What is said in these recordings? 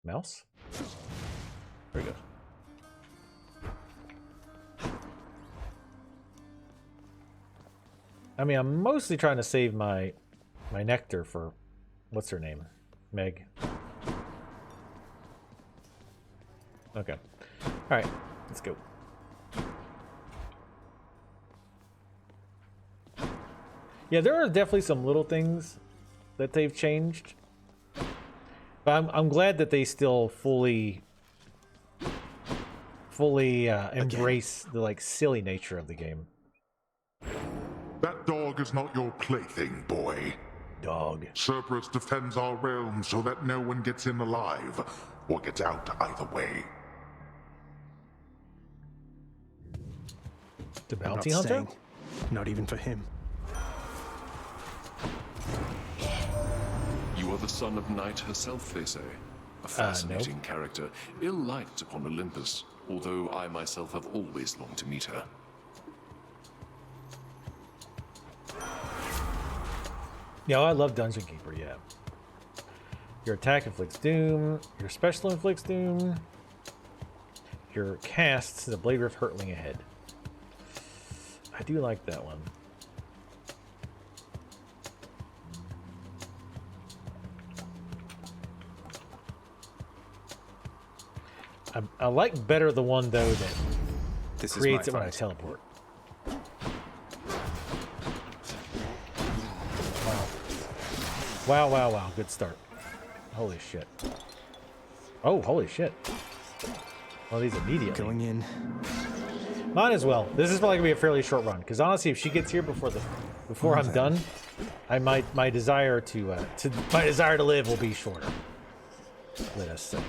Mouse? There we go. I mean, I'm mostly trying to save my nectar for what's her name? Meg. Okay. Alright, let's go. Yeah, there are definitely some little things that they've changed. But I'm glad that they still fully embrace the like silly nature of the game. That dog is not your plaything, boy. Dog. Cerberus defends our realm so that no one gets in alive, or gets out either way. The I'm bounty not hunter? staying. Not even for him. You are the son of Night herself, they say. A fascinating character, ill-liked upon Olympus, although I myself have always longed to meet her. Yeah, I love Dungeon Keeper, yeah. Your attack inflicts doom, your special inflicts doom, your cast is a blade rift hurtling ahead. I do like that one. I like better the one though that This creates is it my when I fight. teleport. Wow, wow, wow, good start. Holy shit. Oh, holy shit. Well, these immediately. Going in. Might as well. This is probably gonna be a fairly short run because honestly, if she gets here before I'm done, my desire to live will be shorter. Let us say.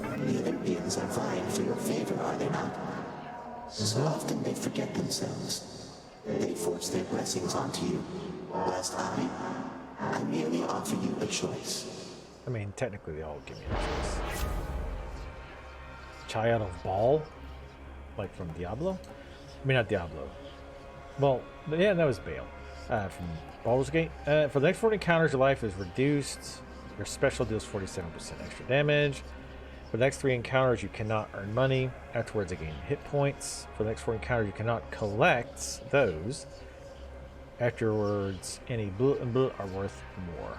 The Olympians are vying for your favor, are they not? So often they forget themselves. They force their blessings onto you, whilst I merely offer you a choice. I mean, technically, they all give me a choice. Child of Ball, like from Diablo. I mean, not Diablo. Well, yeah, that was Bale from Baldur's Gate. For the next 40 encounters, your life is reduced. Your special deals 47% extra damage. For the next 3 encounters, you cannot earn money. Afterwards, you gain hit points. For the next 4 encounters, you cannot collect those. Afterwards, any blue and blue are worth more.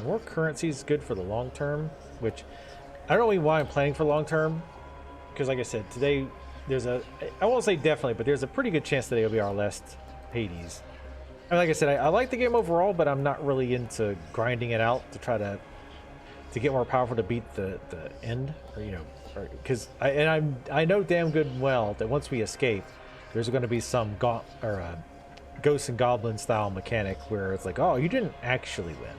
More currency is good for the long term, which I don't know why I'm planning for long term. Because, like I said, today there's I won't say definitely, but there's a pretty good chance today will be our last Hades. And like I said, I like the game overall, but I'm not really into grinding it out to try to get more powerful to beat the end, or you know, because I know damn good and well that once we escape, there's going to be some ghosts and goblins style mechanic where it's like, oh, you didn't actually win.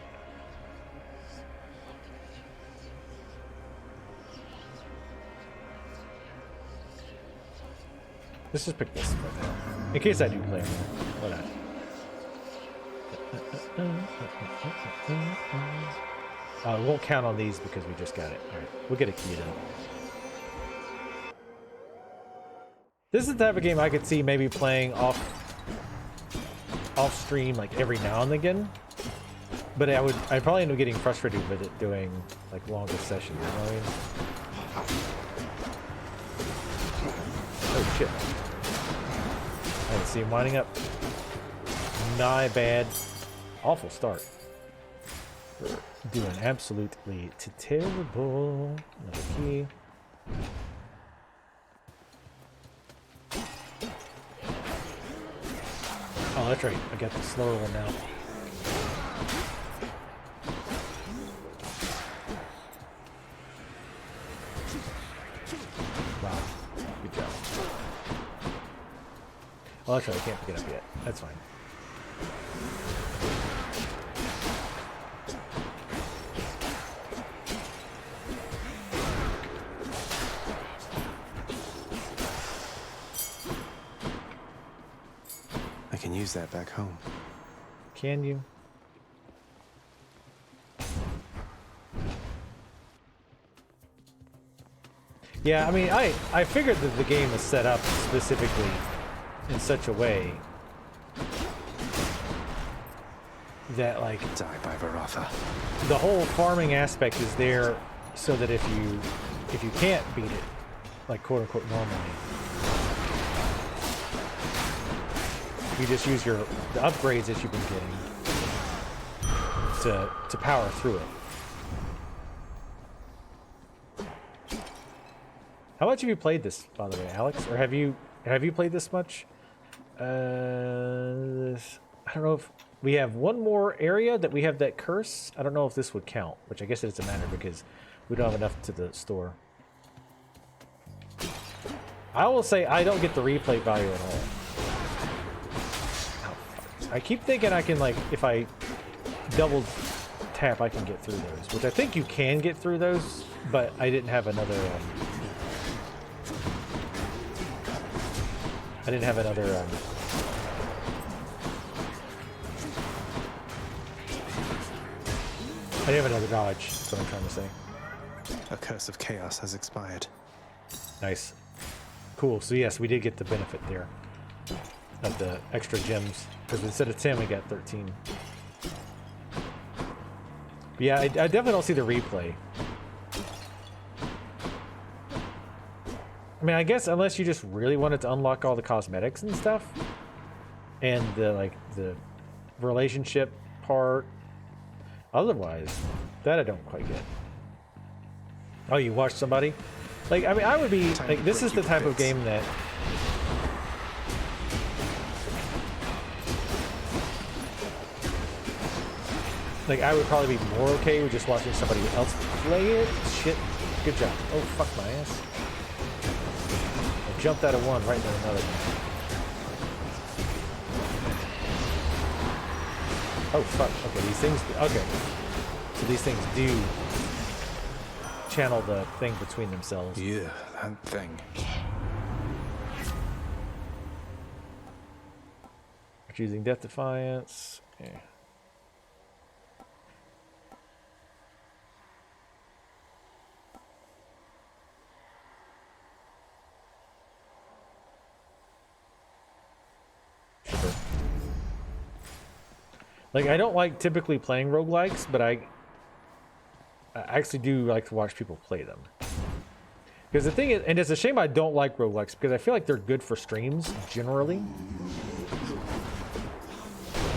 Let's just pick this right now, in case I do play more. Why not? We won't count on these because we just got it. All right, we'll get a key then. This is the type of game I could see maybe playing off stream like every now and again. But I'd probably end up getting frustrated with it doing like longer sessions. You know what I mean? Oh shit! I didn't see him winding up. Nigh bad. Awful start. We're doing absolutely terrible. Another key. Oh, that's right. I got the slower one now. Wow. Good job. Oh, that's right. I can't pick it up yet. That's fine. I can use that back home. Can you? Yeah, I mean, I figured that the game is set up specifically in such a way that like Die by Varatha. the whole farming aspect is there so that if you can't beat it, like quote unquote normally, you just use the upgrades that you've been getting to power through it. How much have you played this, by the way, Alex? Or have you played this much? I don't know if we have one more area that we have that curse. I don't know if this would count, which I guess it doesn't matter because we don't have enough to the store. I will say I don't get the replay value at all. I keep thinking I can, like, if I double tap, I can get through those, which I think you can get through those, but I didn't have another. I didn't have another. I didn't have another dodge. That's what I'm trying to say. A curse of chaos has expired. Nice. Cool. So yes, we did get the benefit there of the extra gems because instead of 10, we got 13. But yeah, I definitely don't see the replay. I mean, I guess unless you just really wanted to unlock all the cosmetics and stuff, and the relationship part. Otherwise, that I don't quite get. Oh, you watched somebody? Like, I mean, I would be like, this is the type of game that. Like, I would probably be more okay with just watching somebody else play it. Shit. Good job. Oh, fuck my ass. I jumped out of one right into another. Oh, fuck. Okay, these things... Okay. So these things do channel the thing between themselves. Yeah, that thing. Choosing Death Defiance. Yeah. Like, I don't like typically playing roguelikes, but I actually do like to watch people play them. Because the thing is, and it's a shame I don't like roguelikes, because I feel like they're good for streams, generally.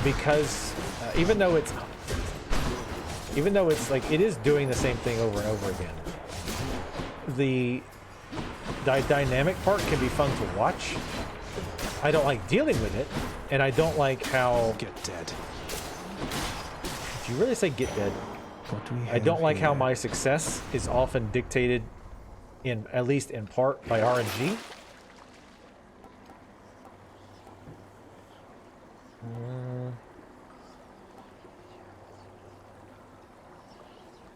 Because even though it's like, it is doing the same thing over and over again, the dynamic part can be fun to watch. I don't like dealing with it, and I don't like how... Get dead. Did you really say get dead? What do we I don't like how my success is often dictated, at least in part, by RNG.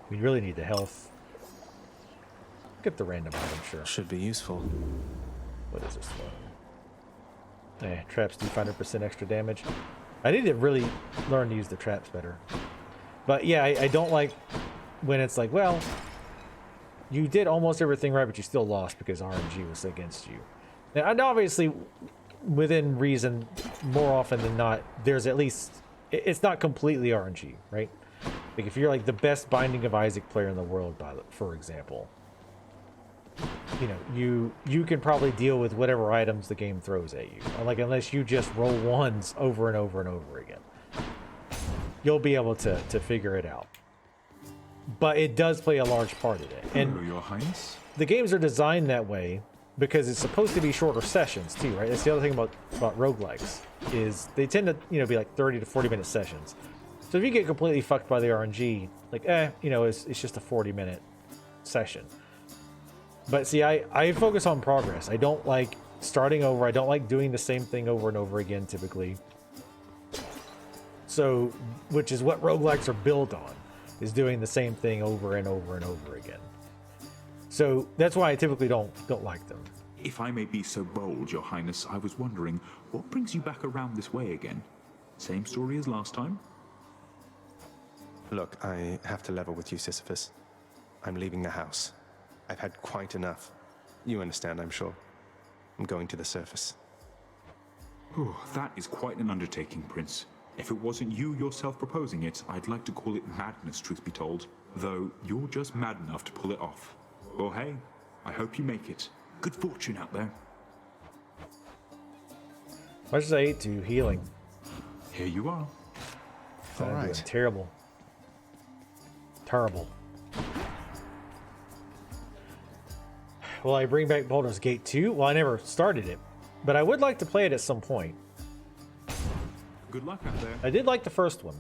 We really need the health. Get the random item, sure. Should be useful. What is this one? Traps do 500% extra damage. I need to really learn to use the traps better. But yeah, I don't like when it's like, well, you did almost everything right, but you still lost because RNG was against you. Now, and obviously, within reason, more often than not, there's at least... It's not completely RNG, right? Like, if you're like the best Binding of Isaac player in the world, for example, you know, you can probably deal with whatever items the game throws at you. Like, unless you just roll ones over and over and over again, you'll be able to figure it out. But it does play a large part of it. And hello, Your Highness. The games are designed that way because it's supposed to be shorter sessions too, right? That's the other thing about roguelikes, is they tend to, you know, be like 30 to 40 minute sessions. So if you get completely fucked by the RNG, like, you know, it's just a 40-minute session. But see, I focus on progress. I don't like starting over. I don't like doing the same thing over and over again, typically. So, which is what roguelikes are built on, is doing the same thing over and over and over again. So that's why I typically don't like them. If I may be so bold, Your Highness, I was wondering, what brings you back around this way again? Same story as last time? Look, I have to level with you, Sisyphus. I'm leaving the house. I've had quite enough. You understand, I'm sure. I'm going to the surface. Oh, that is quite an undertaking, Prince. If it wasn't you yourself proposing it, I'd like to call it madness, truth be told. Though you're just mad enough to pull it off. Well, hey, I hope you make it. Good fortune out there. Much as I hate to, healing. Here you are. All right. Terrible. Terrible. Will I bring back Baldur's Gate 2? Well, I never started it, but I would like to play it at some point. Good luck out there. I did like the first one,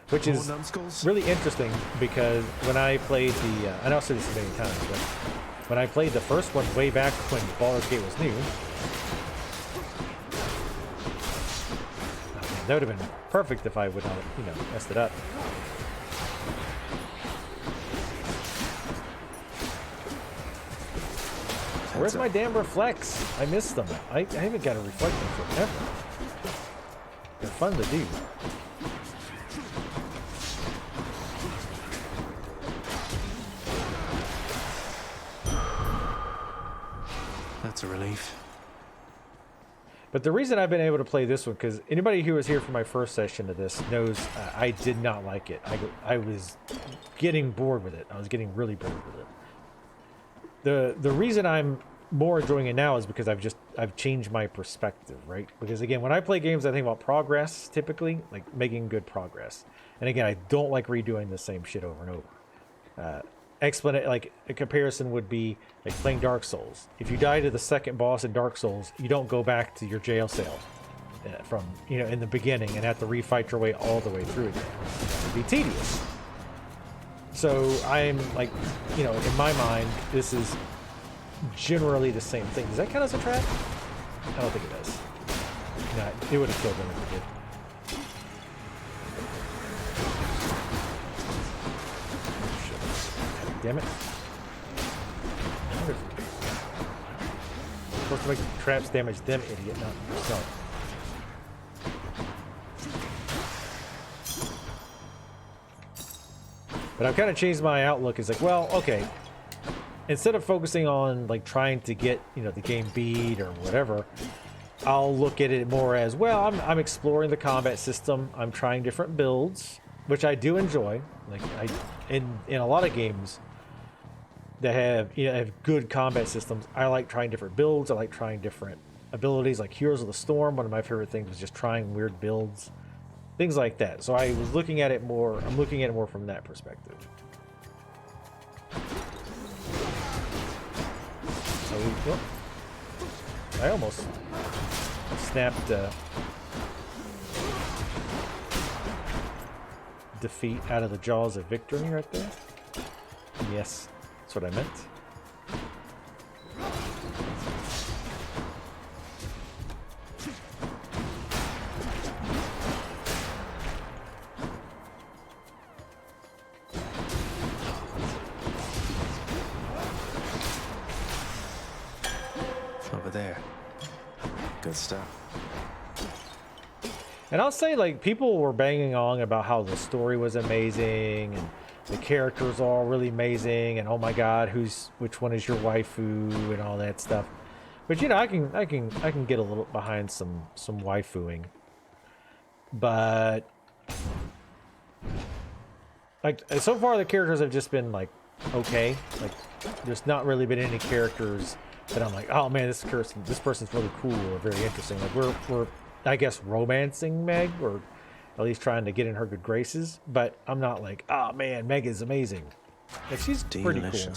which More is numbskulls? really interesting because when I played the, I know I've said this many times, but when I played the first one way back when Baldur's Gate was new, that would have been perfect if I would not, you know, messed it up. Where's my damn reflex? I missed them. I haven't got a reflect in forever. They're fun to do. That's a relief. But the reason I've been able to play this one, because anybody who was here for my first session of this knows I did not like it. I was getting bored with it. I was getting really bored with it. The reason I'm more enjoying it now is because I've changed my perspective, right? Because again, when I play games, I think about progress typically, like making good progress. And again, I don't like redoing the same shit over and over. Like a comparison would be like playing Dark Souls. If you die to the second boss in Dark Souls, you don't go back to your jail cell from, you know, in the beginning and have to refight your way all the way through again. It'd be tedious. So I'm like, you know, in my mind, this is generally the same thing. Does that count as a trap? I don't think it does. No, it would have killed them if it did. Damn it. I'm supposed to make traps damage them, idiot, not yourself. But I've kind of changed my outlook. It's like, well, okay. Instead of focusing on like trying to get, you know, the game beat or whatever, I'll look at it more as, well, I'm exploring the combat system. I'm trying different builds, which I do enjoy. Like in a lot of games that have, you know, have good combat systems, I like trying different builds. I like trying different abilities, like Heroes of the Storm. One of my favorite things was just trying weird builds, things like that. So I was looking at it more. I'm looking at it more from that perspective. So whoop. I almost snapped defeat out of the jaws of victory right there. Yes, that's what I meant. Over there. Good stuff. And I'll say, like, people were banging on about how the story was amazing and the characters are all really amazing and oh my god, which one is your waifu and all that stuff. But you know, I can get a little behind some waifuing. But like so far the characters have just been like okay. Like there's not really been any characters that I'm like, oh man, this person's really cool or very interesting. Like we're I guess romancing Meg, or at least trying to get in her good graces, but I'm not like, oh man, Meg is amazing. Like she's pretty cool.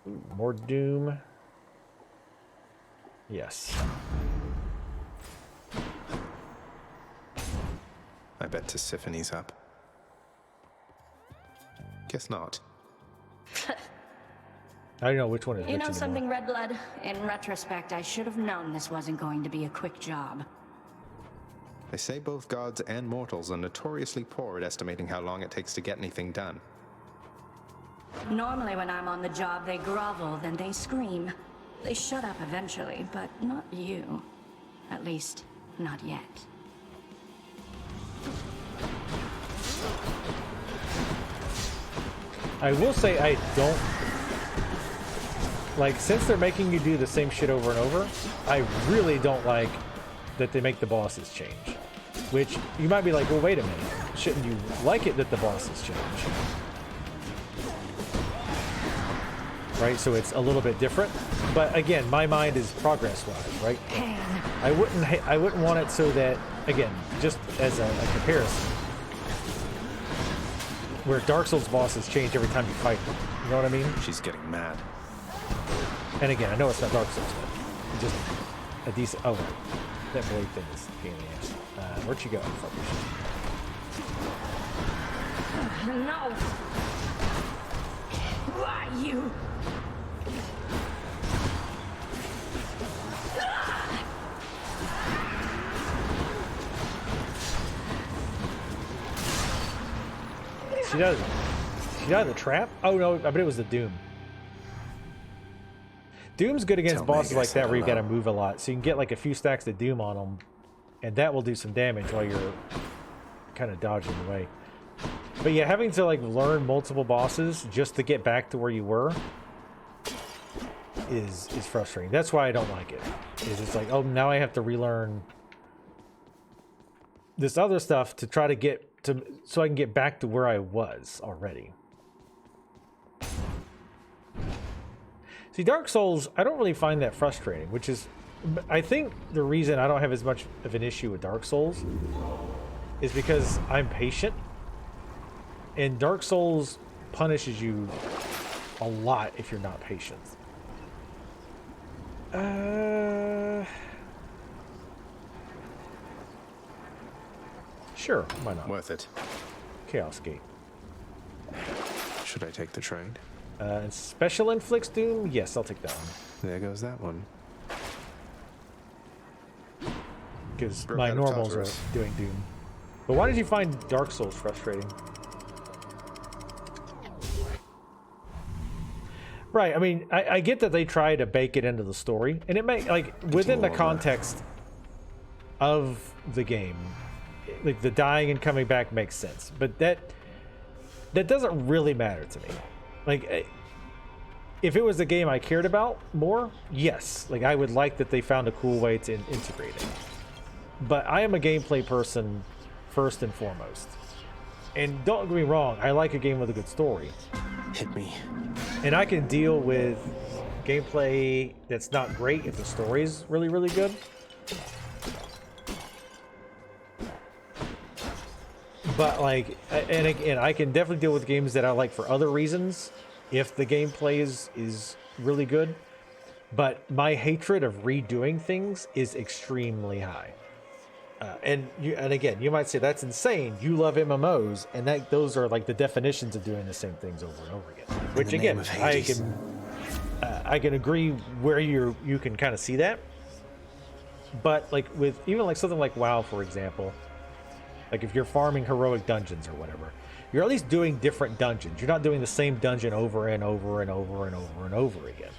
Ooh, more Doom. Yes. I bet Tissiphane's up. Guess not. I don't know which one is which You know anymore. something, Redblood? In retrospect, I should have known this wasn't going to be a quick job. They say both gods and mortals are notoriously poor at estimating how long it takes to get anything done. Normally when I'm on the job, they grovel, then they scream. They shut up eventually, but not you. At least, not yet. I will say I don't... Like, since they're making you do the same shit over and over, I really don't like that they make the bosses change. Which you might be like, well, wait a minute. Shouldn't you like it that the bosses change? Right, so it's a little bit different. But again, my mind is progress-wise, right? Pain. I wouldn't want it so that, again, just as a comparison, where Dark Souls bosses change every time you fight them. You know what I mean? She's getting mad. And again, I know it's not Dark Souls, but just a decent. Oh, right. That blade thing is a pain in the ass. Where'd you go? No. Why you? She does. She got the trap? Oh no, I bet it was the Doom. Doom's good against bosses like that where you gotta move a lot. So you can get like a few stacks of Doom on them, and that will do some damage while you're kind of dodging away. But yeah, having to like learn multiple bosses just to get back to where you were is frustrating. That's why I don't like it. Is it's like, oh, now I have to relearn this other stuff to try to get to so I can get back to where I was already. See, Dark Souls, I don't really find that frustrating, which is, I think the reason I don't have as much of an issue with Dark Souls is because I'm patient, and Dark Souls punishes you a lot if you're not patient. Sure, why not? Worth it. Chaos Gate. Should I take the trade? And Special Inflicts Doom? Yes, I'll take that one. There goes that one. Because my normals are doing Doom. But why did you find Dark Souls frustrating? Right, I mean, I get that they try to bake it into the story, and it may, like, within the context of the game, like, the dying and coming back makes sense, but that doesn't really matter to me. Like, if it was a game I cared about more, yes, like, I would like that they found a cool way to integrate it. But I am a gameplay person first and foremost. And don't get me wrong, I like a game with a good story. Hit me. And I can deal with gameplay that's not great if the story's really, really good. But like, and again, I can definitely deal with games that I like for other reasons if the gameplay is really good. But my hatred of redoing things is extremely high. And again, you might say that's insane. You love MMOs, and those are like the definitions of doing the same things over and over again. Which again, I can agree where you can kind of see that. But like with even like something like WoW, for example, like if you're farming heroic dungeons or whatever, you're at least doing different dungeons. You're not doing the same dungeon over and over and over and over and over again.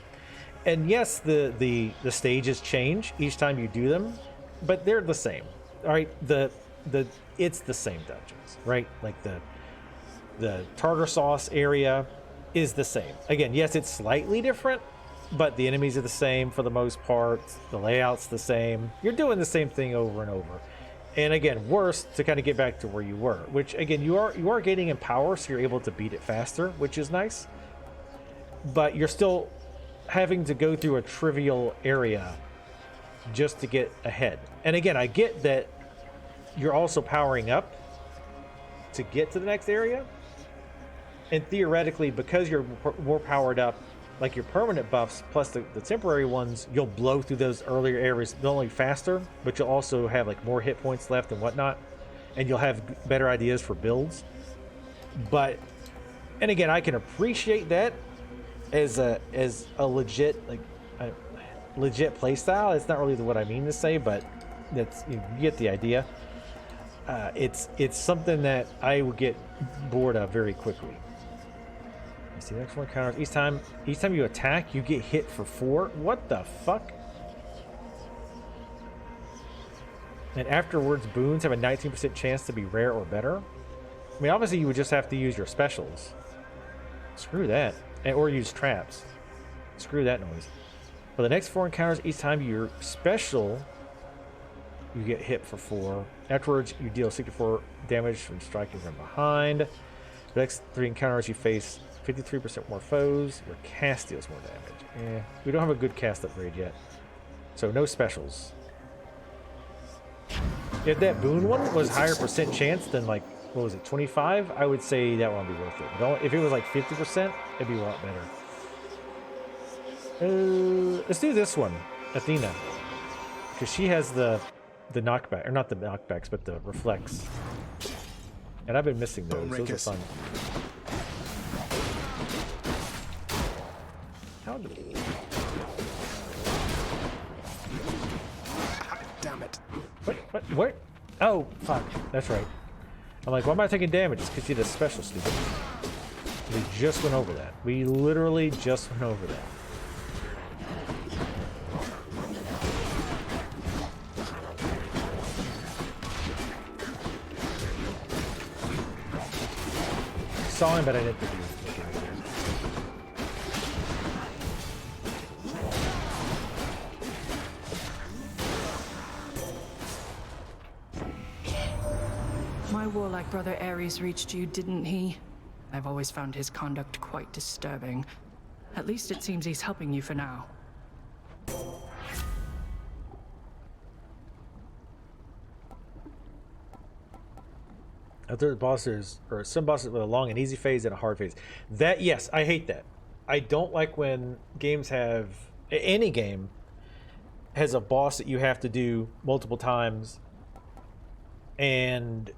And yes, the stages change each time you do them, but they're the same. All right, it's the same dungeons, right? Like the tartar sauce area is the same. Again, yes, it's slightly different, but the enemies are the same for the most part. The layout's the same. You're doing the same thing over and over. And again, worse to kind of get back to where you were, which again, you are gaining in power, so you're able to beat it faster, which is nice. But you're still having to go through a trivial area just to get ahead. And again, I get that you're also powering up to get to the next area. And theoretically, because you're more powered up, like your permanent buffs plus the temporary ones, you'll blow through those earlier areas not only faster, but you'll also have like more hit points left and whatnot. And you'll have better ideas for builds. But, and again, I can appreciate that as a legit, like, legit playstyle. It's not really what I mean to say, but that's, you get the idea. It's something that I would get bored of very quickly. You see, next one counters. Each time you attack, you get hit for 4. What the fuck? And afterwards, boons have a 19% chance to be rare or better. I mean, obviously, you would just have to use your specials. Screw that, or use traps. Screw that noise. For the next 4 encounters, each time your special you get hit for 4. Afterwards, you deal 64 damage from striking from behind. The next 3 encounters, you face 53% more foes. Your cast deals more damage. We don't have a good cast upgrade yet. So no specials. If that boon one was higher percent chance than like, what was it, 25? I would say that one would be worth it. But if it was like 50%, it'd be a lot better. Let's do this one, Athena. Because she has the knockback, or not the knockbacks, but the reflex. And I've been missing those. Those are fun. How do we... Damn it. What? Oh, fuck. That's right. I'm like, why am I taking damage? It's because you did a special, stupid. We just went over that. We literally just went over that. Saw him, but I didn't think he was looking right there. My warlike brother Ares reached you, didn't he? I've always found his conduct quite disturbing. At least it seems he's helping you for now. Other bosses, or some bosses with a long and easy phase and a hard phase. That, yes, I hate that. I don't like when games have, any game has a boss that you have to do multiple times, and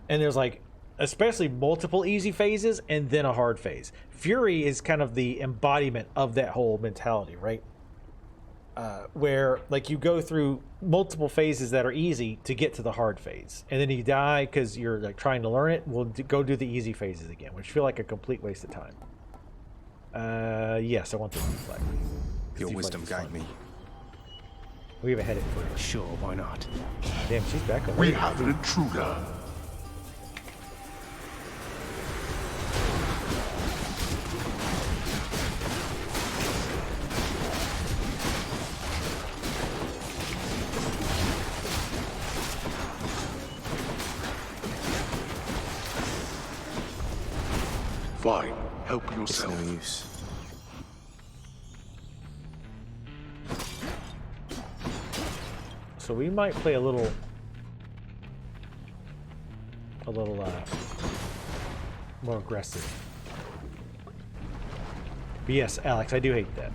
there's like, especially multiple easy phases and then a hard phase. Fury is kind of the embodiment of that whole mentality, right? Where like you go through multiple phases that are easy to get to the hard phase, and then you die because you're like trying to learn it. We'll go do the easy phases again, which feel like a complete waste of time. Yes, I want the deflect. Your wisdom guide me. We have a headache for her. Sure, why not? Damn, she's back on. We have an intruder. Fine, help yourself. It's no use. So we might play a little more aggressive. But yes, Alex, I do hate that.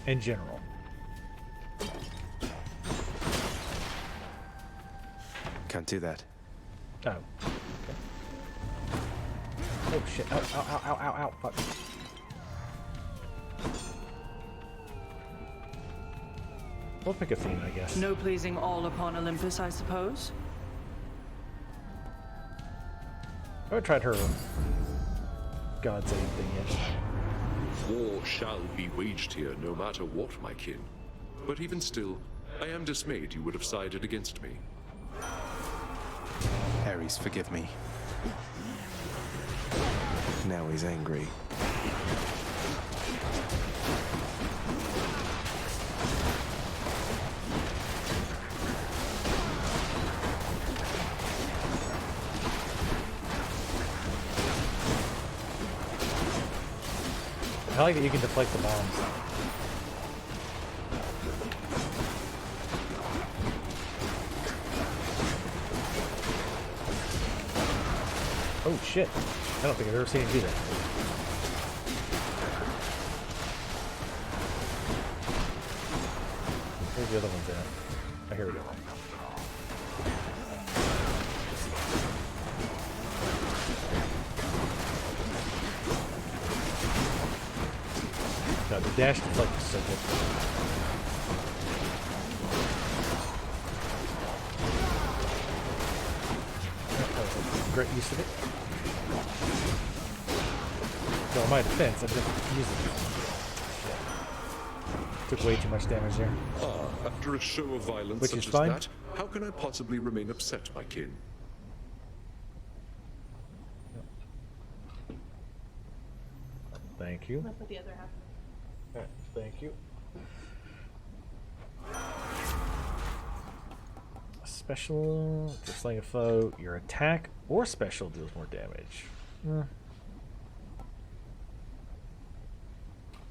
In general. Can't do that. Oh. Okay. Oh shit. Ow, ow, ow, ow, ow, fuck. We'll pick a theme, I guess. No pleasing all upon Olympus, I suppose? I haven't tried her God's Aid thing yet. War shall be waged here, no matter what, my kin. But even still, I am dismayed you would have sided against me. Ares, forgive me. Now he's angry. I like that you can deflect the bombs. Oh shit. I don't think I've ever seen him do that. Where's the other ones at? Oh, here we go. No, the dash deflect is so good. Great use of it. So in my defense, I didn't use it. Took way too much damage there. After a show of violence Which such is as fine. that, how can I possibly remain upset, my kin? Thank you. Put the other half. Alright. Thank you. Special, to slaying a foe, your attack or special deals more damage.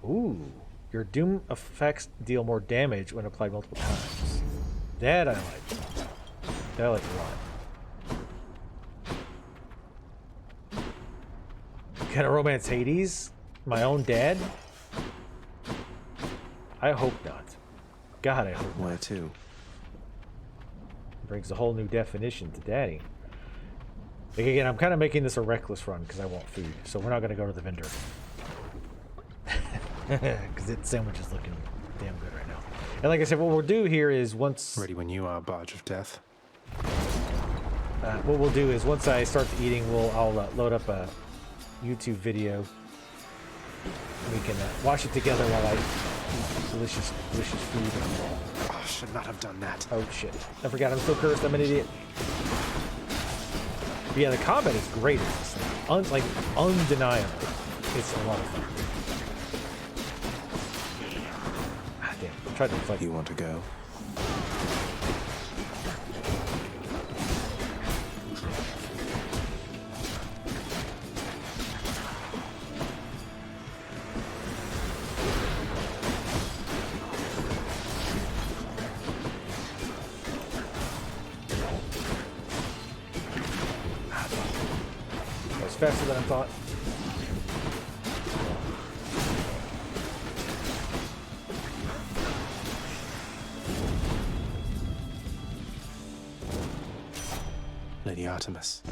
Ooh, your doom effects deal more damage when applied multiple times. That I like. That I like a lot. Can I romance Hades? My own dad? I hope not. God, I hope not. Where to? Brings a whole new definition to daddy. Like, again, I'm kind of making this a reckless run because I want food, so we're not going to go to the vendor. Because its sandwich is looking damn good right now. And like I said, what we'll do here is once... Ready when you are, Barge of Death. what we'll do is once I start eating, I'll load up a YouTube video. We can watch it together while I eat delicious food. Oh, should not have done that. Oh shit! I forgot I'm still cursed. I'm an idiot. But yeah, the combat is great. It's like undeniable. It's a lot of fun. Ah, damn! I tried to deflect. You want to go? Faster than I thought. Lady Artemis.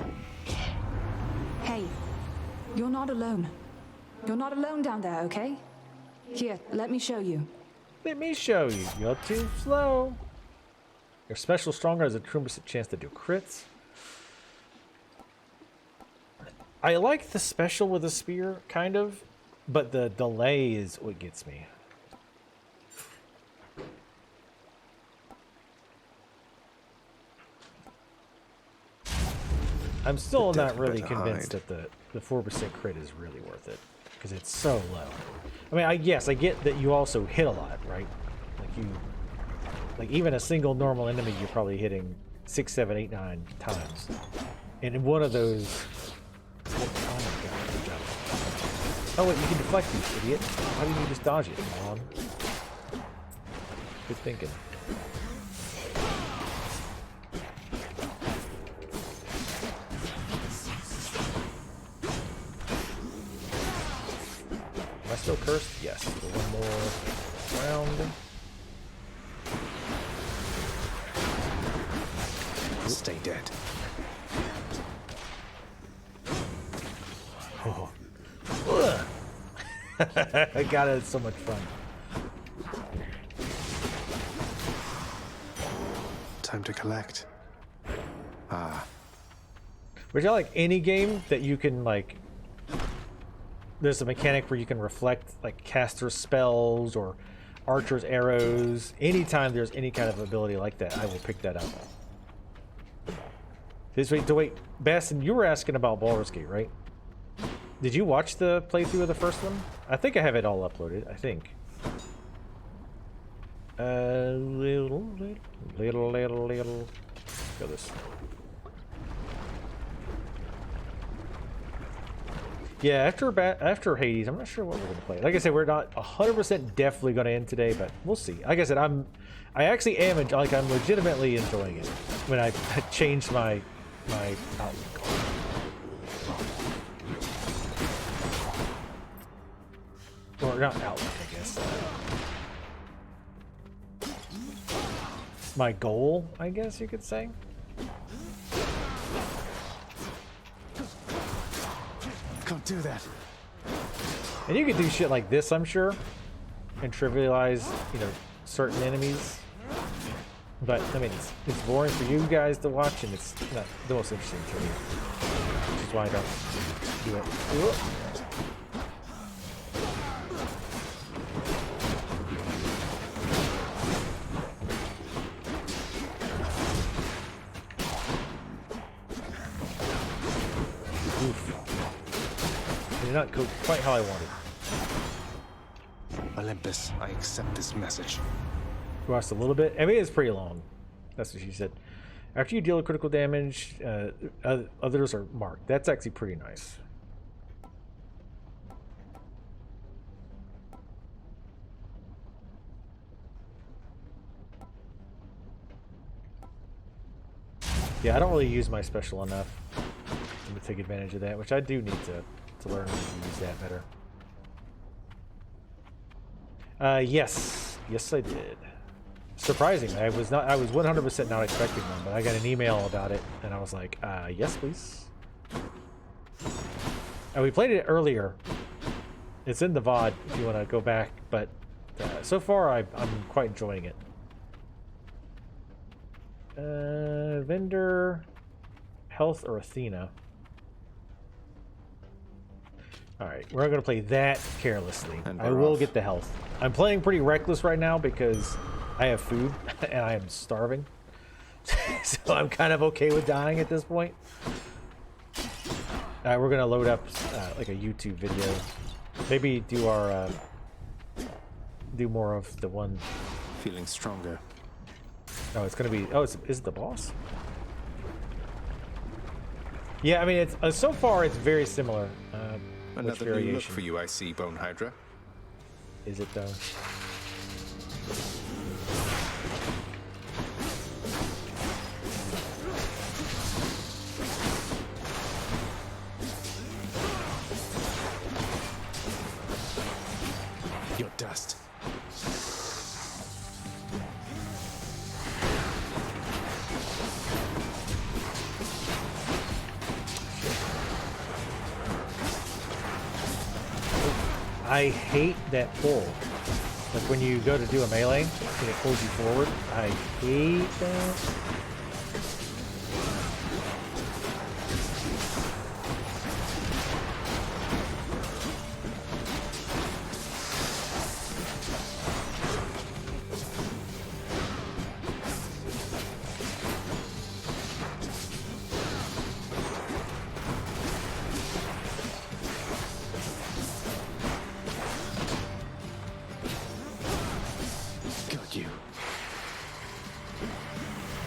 Hey, you're not alone. You're not alone down there, okay? Here, let me show you. Let me show you. You're too slow. Your special stronger has a 2% chance to do crits. I like the special with a spear, kind of, but the delay is what gets me. I'm still not really convinced that the 4% crit is really worth it, because it's so low. I mean, yes, I get that you also hit a lot, right? Like even a single normal enemy, you're probably hitting 6, 7, 8, 9 times. And in one of those... Oh my god, good job. Oh wait, you can deflect these, idiot. Why didn't you just dodge it, Mom? Good thinking. Am I still cursed? Yes. For one more round. Stay dead. Oh. God, it's so much fun. Time to collect. Ah. Which I like any game that you can, like, there's a mechanic where you can reflect, like, caster spells or archer's arrows. Anytime there's any kind of ability like that, I will pick that up. Wait, Bastin, you were asking about Baldur's Gate, right? Did you watch the playthrough of the first one? I think I have it all uploaded, I think. Little. Go this. Yeah, after Hades, I'm not sure what we're gonna play. Like I said, we're not 100% definitely gonna end today, but we'll see. Like I said, I actually am I'm legitimately enjoying it when I changed my outlook. Or not outlook, I guess. My goal, I guess you could say. Can't do that. And you could do shit like this, I'm sure, and trivialize, certain enemies. But I mean, it's boring for you guys to watch, and it's not the most interesting to me. Which is why I don't do it. Whoop. Oof. It did not go quite how I wanted. A Olympus, I accept this message. Lost a little bit. I mean, it's pretty long. That's what she said. After you deal critical damage, others are marked. That's actually pretty nice. Yeah, I don't really use my special enough to take advantage of that, which I do need to learn to use that better. Yes, I did. Surprisingly, I was 100% not expecting one, but I got an email about it, and I was like, yes, please. And we played it earlier. It's in the VOD if you want to go back, but so far I'm quite enjoying it. Vendor, health, or Athena. Alright, we're not going to play that carelessly. I will get the health. I'm playing pretty reckless right now because I have food and I am starving. So I'm kind of okay with dying at this point. We're going to load up like a YouTube video. Maybe do our... do more of the one... Feeling stronger. Oh, it's going to be... Oh, is it the boss? Yeah, I mean, it's so far it's very similar. Another new look for you, I see, Bone Hydra. Is it though? Your dust. I hate that pull. Like when you go to do a melee and it pulls you forward. I hate that.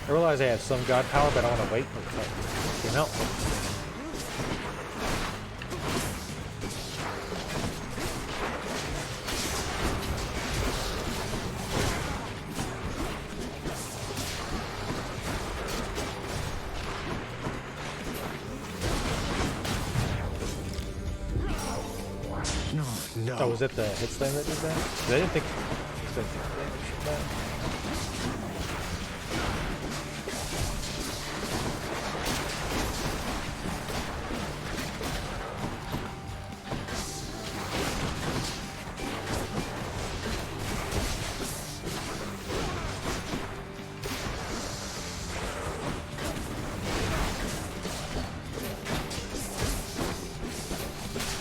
I realize I have some god power, but I want to wait until it came out. No. Oh, was it the hit slam that did that? 'Cause I didn't think it did damage from that.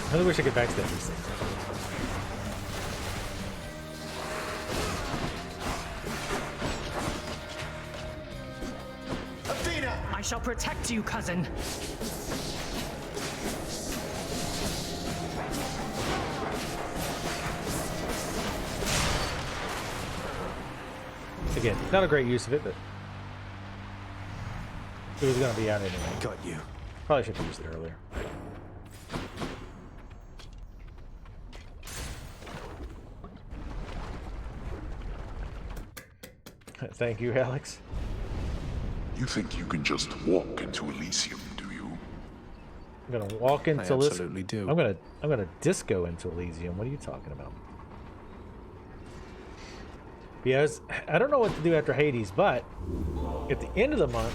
I really wish I could backstab these things. Athena! I shall protect you, cousin. Again, not a great use of it, but it was going to be out anyway. Got you. Probably should have used it earlier. Thank you, Alex. You think you can just walk into Elysium, do you? I'm gonna walk into I absolutely do. I'm gonna disco into Elysium. What are you talking about? Because I don't know what to do after Hades, but at the end of the month,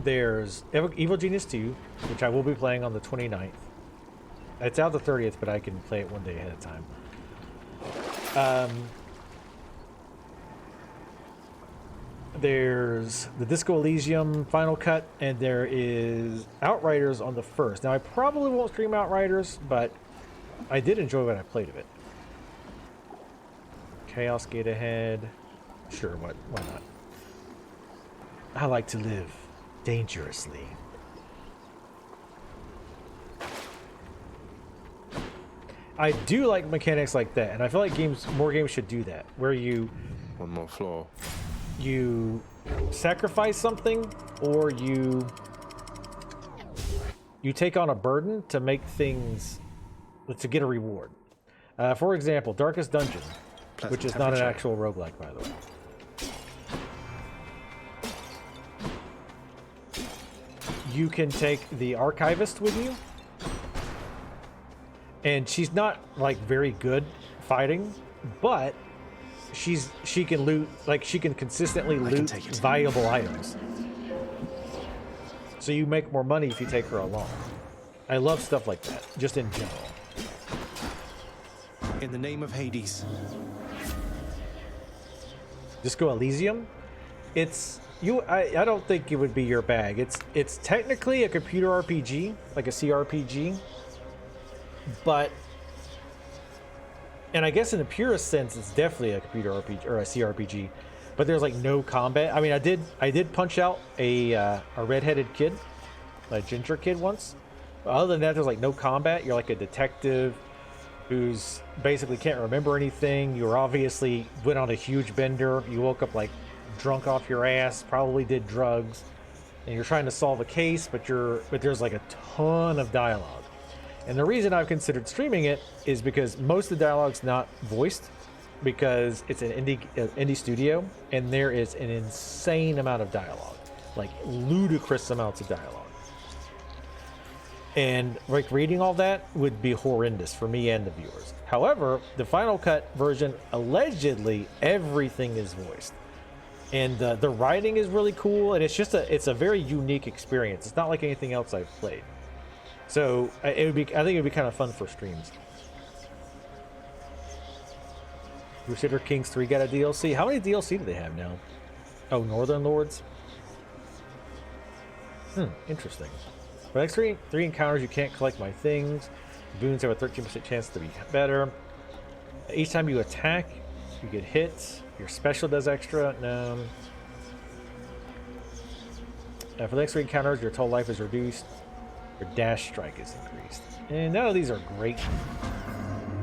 there's Evil Genius 2, which I will be playing on the 29th. It's out the 30th, but I can play it one day ahead of time. There's the Disco Elysium Final Cut, and there is Outriders on the 1st. Now, I probably won't stream Outriders, but I did enjoy when I played of it. Chaos Gate ahead. Sure, why not? I like to live dangerously. I do like mechanics like that, and I feel like more games should do that, where you One more floor. sacrifice something, or you take on a burden to make things, to get a reward. For example, Darkest Dungeon, which is not an actual roguelike, by the way. You can take the archivist with you, and she's not like very good fighting, but she can loot, like she can consistently loot valuable items. So you make more money if you take her along. I love stuff like that, just in general. In the name of Hades. Disco Elysium, I don't think it would be your bag. It's technically a computer RPG, like a CRPG, but, and I guess in the purest sense, it's definitely a computer RPG or a CRPG. But there's like no combat. I mean, I did punch out a redheaded kid, a ginger kid once. But other than that, there's like no combat. You're like a detective who's basically can't remember anything. You were obviously went on a huge bender. You woke up like drunk off your ass, probably did drugs, and you're trying to solve a case, but there's like a ton of dialogue. And the reason I've considered streaming it is because most of the dialogue's not voiced, because it's an indie studio, and there is an insane amount of dialogue, like ludicrous amounts of dialogue. And like reading all that would be horrendous for me and the viewers. However, the Final Cut version, allegedly everything is voiced, and the writing is really cool, and it's a very unique experience. It's not like anything else I've played. So I think it would be kind of fun for streams. Crusader Kings 3 got a DLC. How many DLC do they have now? Oh, Northern Lords? Interesting. For the next three encounters, you can't collect my things. Boons have a 13% chance to be better. Each time you attack, you get hit. Your special does extra. No. For the next three encounters, your total life is reduced. Your dash strike is increased. And none of these are great.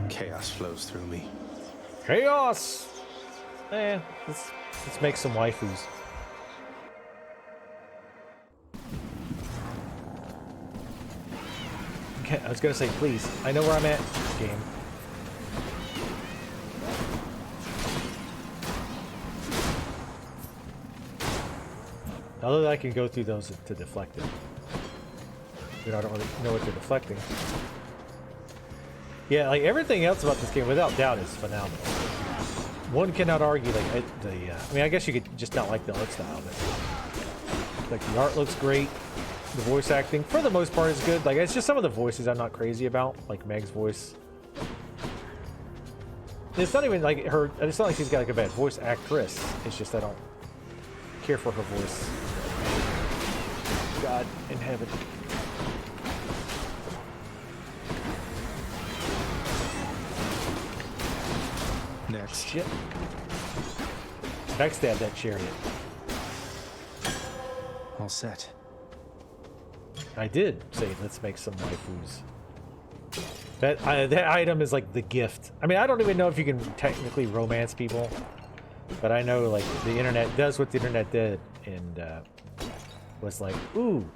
Chaos flows through me. Chaos! Let's make some waifus. Okay, I was gonna say, please. I know where I'm at, game. Although I can go through those to deflect it. I don't really know what they're deflecting. Yeah, like everything else about this game, without doubt, is phenomenal. One cannot argue like I mean, I guess you could just not like the art style, but like the art looks great. The voice acting, for the most part, is good. Like it's just some of the voices I'm not crazy about, like Meg's voice. It's not even like her. It's not like she's got like a bad voice actress. It's just I don't care for her voice. God in heaven. Next. Shit. Backstab that chariot. All set. I did say let's make some waifus. That item is like the gift. I mean, I don't even know if you can technically romance people, but I know like the internet does what the internet did, and was like, ooh,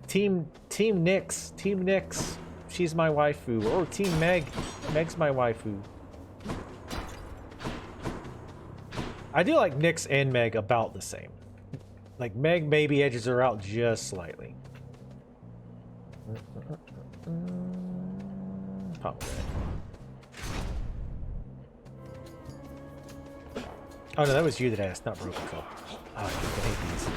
team Nyx, she's my waifu, or team Meg's my waifu. I do like Nyx and Meg about the same. Like Meg maybe edges her out just slightly. Pop that. Oh no, that was you that asked, not Broken Cup. Oh, I hate these.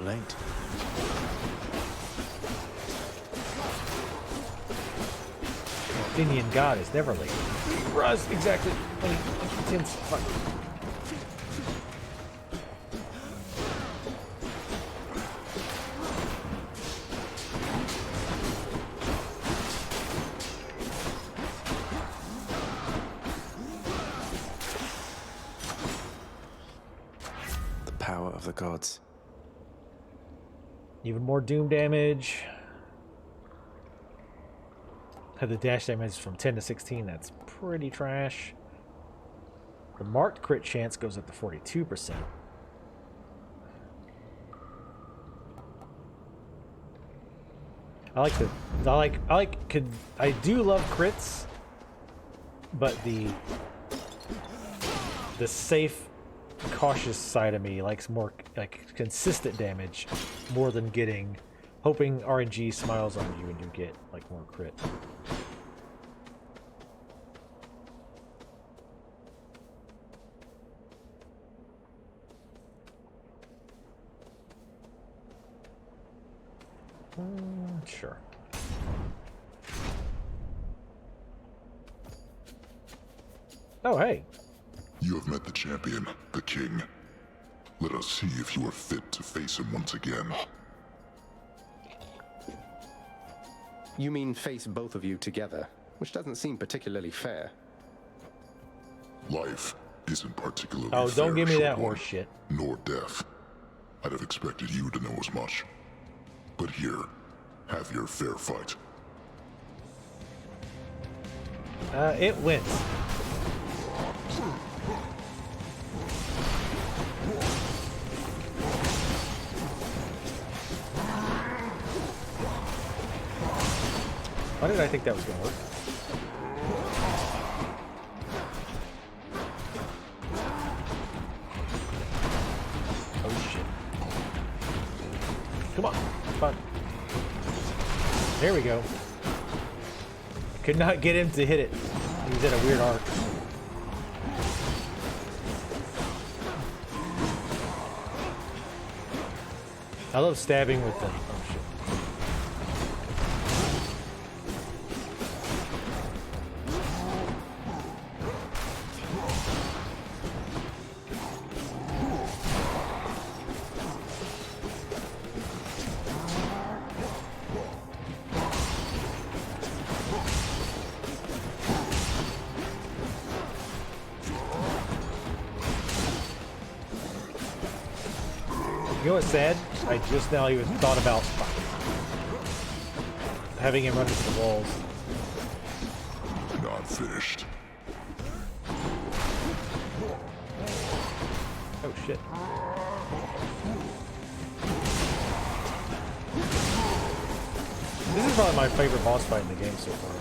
late. Indian god is never late. Ruz, exactly. Tim's fuck. The power of the gods. Even more doom damage. Have the dash damage from 10 to 16. That's pretty trash. The marked crit chance goes up to 42%. I do love crits, but the safe, cautious side of me likes more like consistent damage more than hoping RNG smiles on you and you get like more crit. Sure. Oh, hey. You have met the champion, the king. Let us see if you are fit to face him once again. You mean face both of you together, which doesn't seem particularly fair. Life isn't particularly Oh, don't fair, give me that short one, horse shit. Nor death. I'd have expected you to know as much. But here, have your fair fight. It wins. Why did I think that was going to work? Oh shit. Come on. Come on. There we go. Could not get him to hit it. He was at a weird arc. I love stabbing with them. Oh shit. You know what's sad? I just now even thought about having him run into the walls. Not finished. Oh shit. This is probably my favorite boss fight in the game so far.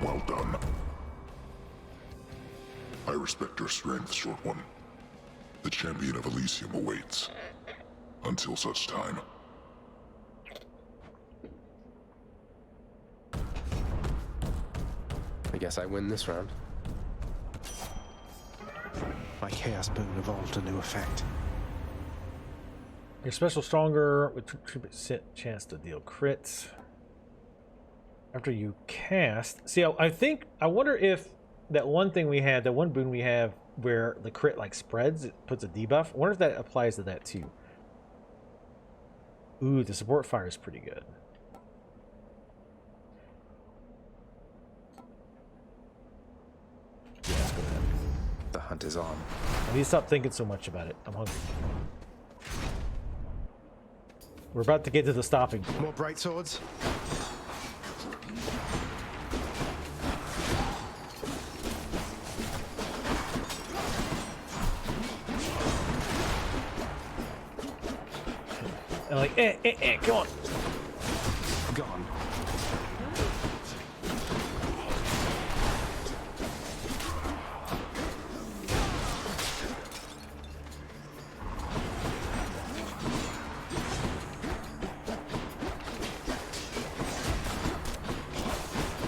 Well done. I respect your strength, short one. The champion of Elysium awaits. Until such time. I guess I win this round. My Chaos Boon evolved a new effect. Your special stronger with 2% chance to deal crits. After you cast, see, I wonder if that one thing we had, that one boon we have where the crit like spreads, it puts a debuff. I wonder if that applies to that too. Ooh, the support fire is pretty good. Yeah, let's go with that. The hunt is on. I need to stop thinking so much about it. I'm hungry. We're about to get to the stopping point. More bright swords? And like, come on.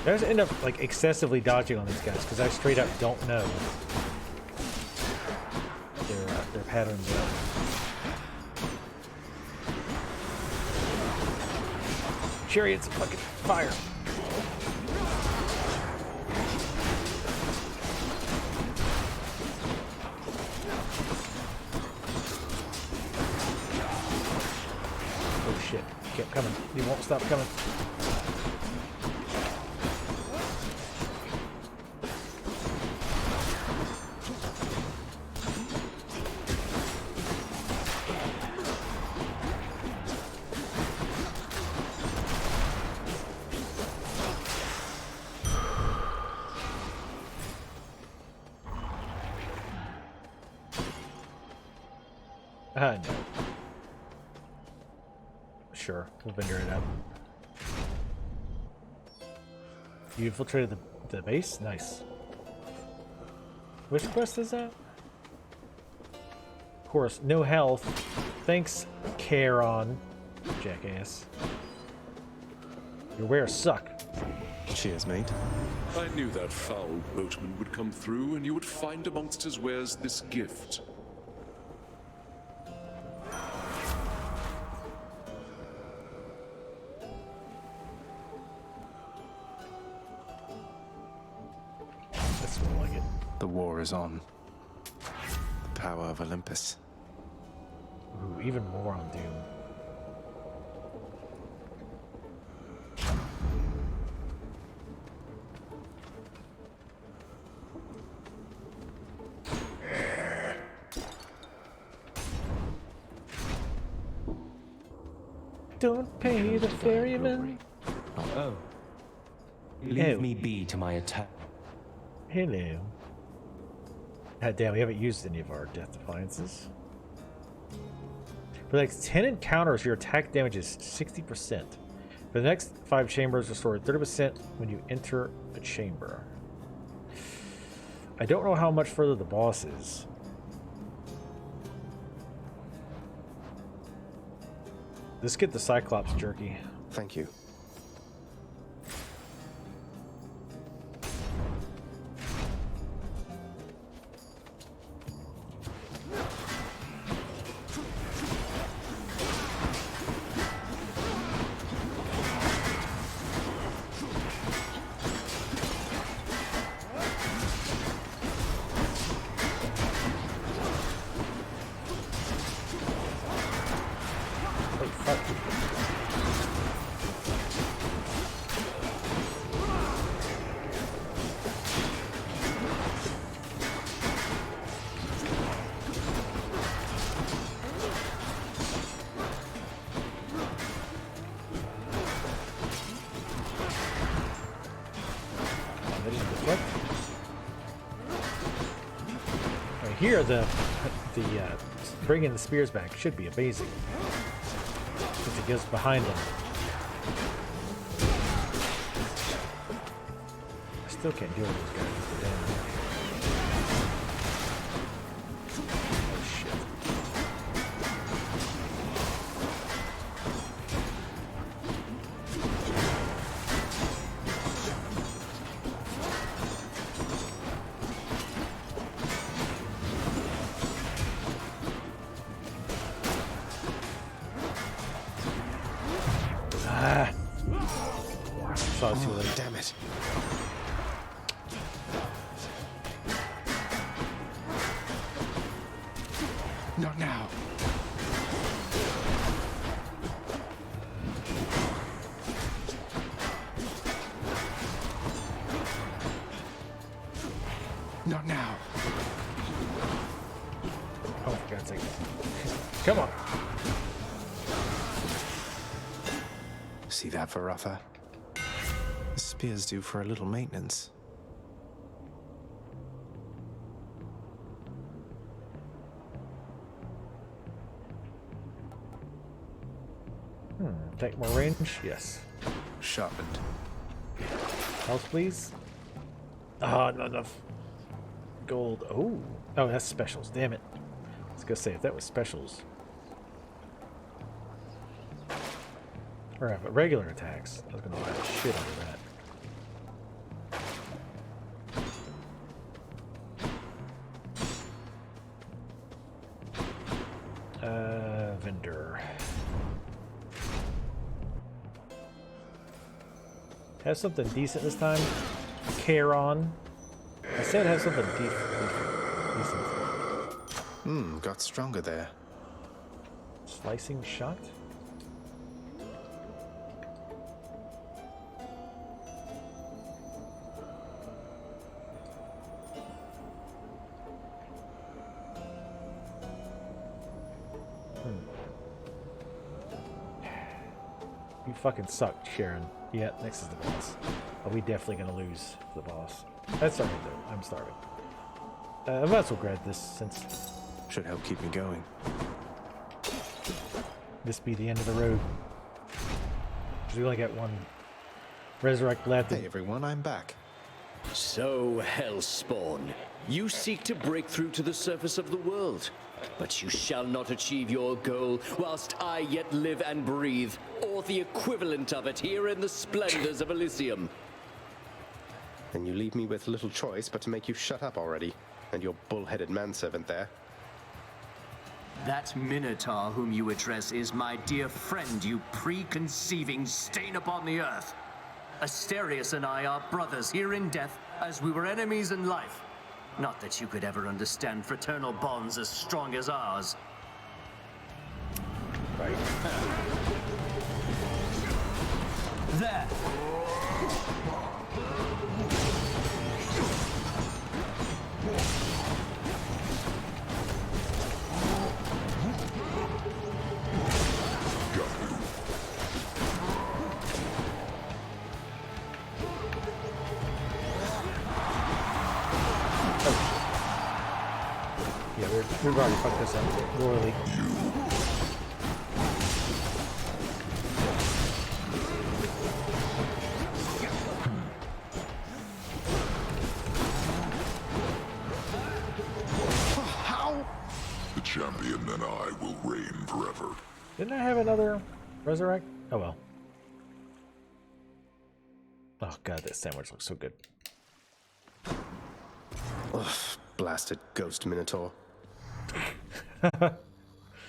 I just end up like excessively dodging on these guys because I straight up don't know their patterns. Chariots, fucking fire! Oh shit! He kept coming. He won't stop coming. No. Sure, we'll vendor it out. You infiltrated the base? Nice. Which quest is that? Of course, no health. Thanks, Charon. Jackass. Your wares suck. Cheers, mate. I knew that foul boatman would come through, and you would find amongst his wares this gift. That's more like it. The war is on. The power of Olympus. Ooh, even more on Doom. Don't pay the ferryman. Oh. Leave me be to my attack. Hello. God damn, we haven't used any of our Death Defiances. For the next 10 encounters, your attack damage is 60%. For the next 5 chambers, restore 30% when you enter a chamber. I don't know how much further the boss is. Let's get the Cyclops jerky. Thank you. Here, the bringing the spears back should be amazing. Since it goes behind them. I still can't deal with those guys with the damn. Oh shit. Saw it too late. Damn it. Not now. Not now. Oh, for God's sake. Come on. See that, Varatha? The spear's due for a little maintenance. Take more range? Yes. Sharpened. Health, please. Ah, not enough gold. Oh, that's specials. Damn it. I was gonna say if that was specials. Or regular attacks. I was gonna buy the shit out of that. Have something decent this time. Charon. I said have something decent. Got stronger there. Slicing shot? You fucking suck, Sharon. Yeah, next is the boss. Are we definitely gonna lose the boss? That's starting though. I'm starving. I might as well grab this since Should help keep me going. this be the end of the road. 'Cause we only got one resurrect left. Hey everyone, I'm back. So, Hellspawn, you seek to break through to the surface of the world, but you shall not achieve your goal whilst I yet live and breathe, or the equivalent of it here in the splendors of Elysium. And you leave me with little choice but to make you shut up already, and your bull-headed manservant there. That Minotaur whom you address is my dear friend, you preconceiving stain upon the earth. Asterius and I are brothers here in death, as we were enemies in life. Not that you could ever understand fraternal bonds as strong as ours. Right. There! Yeah, we've already fucked this up royally. How? The champion and I will reign forever. Didn't I have another resurrect? Oh well. Oh god, that sandwich looks so good. Ugh, blasted ghost Minotaur.